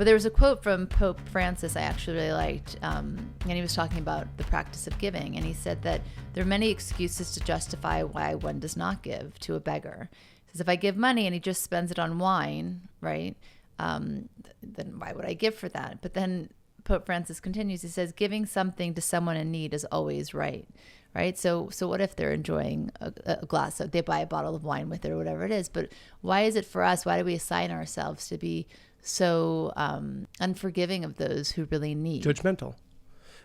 But there was a quote from Pope Francis I actually really liked, and he was talking about the practice of giving, and he said that there are many excuses to justify why one does not give to a beggar. He says, if I give money and he just spends it on wine, right, then why would I give for that? But then Pope Francis continues, he says, giving something to someone in need is always right. Right. So what if they're enjoying a glass of, they buy a bottle of wine with it or whatever it is, but why is it for us? Why do we assign ourselves to be so unforgiving of those who really need? Judgmental.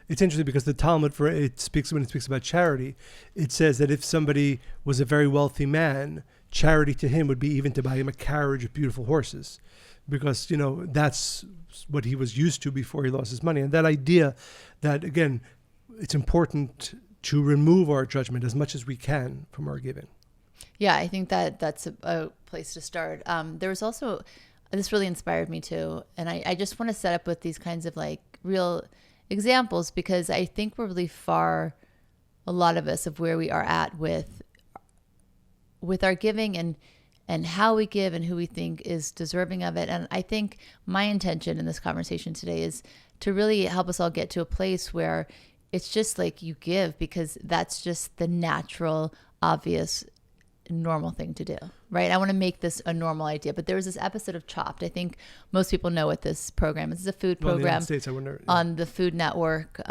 It's interesting because the Talmud, when it speaks about charity, it says that if somebody was a very wealthy man, charity to him would be even to buy him a carriage of beautiful horses, because, that's what he was used to before he lost his money. And that idea that, again, it's important to remove our judgment as much as we can from our giving. Yeah, I think that's a place to start. There was also, this really inspired me too, and I just want to set up with these kinds of like real examples, because I think we're really far, a lot of us, of where we are at with our giving and how we give and who we think is deserving of it. And I think my intention in this conversation today is to really help us all get to a place where it's just like you give because that's just the natural, obvious, normal thing to do, right? I want to make this a normal idea. But there was this episode of Chopped. I think most people know what this program is. It's a food program in the United States, I wonder, yeah. On the Food Network.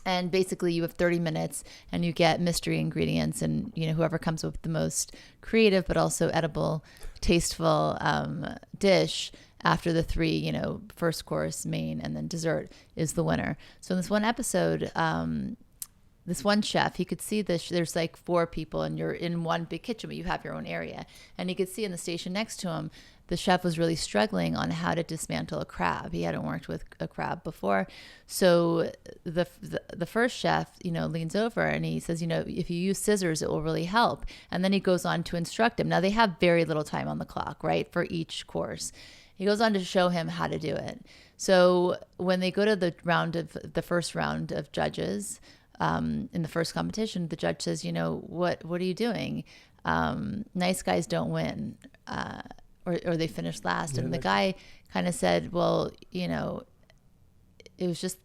And basically you have 30 minutes and you get mystery ingredients, and whoever comes up with the most creative but also edible, tasteful dish after the three, first course, main, and then dessert is the winner. So in this one episode, this one chef, he could see there's like 4 people and you're in one big kitchen, but you have your own area. And he could see in the station next to him, the chef was really struggling on how to dismantle a crab. He hadn't worked with a crab before. So the first chef, leans over and he says, if you use scissors, it will really help. And then he goes on to instruct him. Now they have very little time on the clock, right, for each course. He goes on to show him how to do it. So when they go to the first round of judges, in the first competition, the judge says, what are you doing? Nice guys don't win, or they finish last. Yeah, and the guy kind of said, well, it was just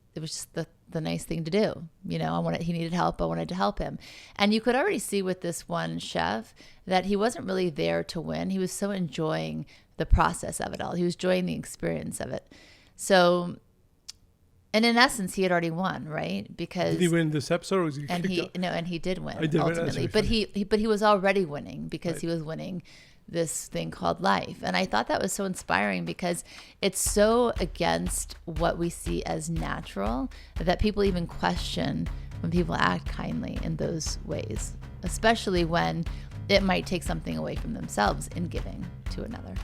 the nice thing to do. He needed help. I wanted to help him. And you could already see with this one chef that he wasn't really there to win. He was so enjoying the process of it all. He was enjoying the experience of it. So, and in essence, he had already won, right? Because did he win this episode? Or was he and he did win ultimately. Win. But he was already winning because right. He was winning this thing called life. And I thought that was so inspiring because it's so against what we see as natural that people even question when people act kindly in those ways, especially when it might take something away from themselves in giving to another.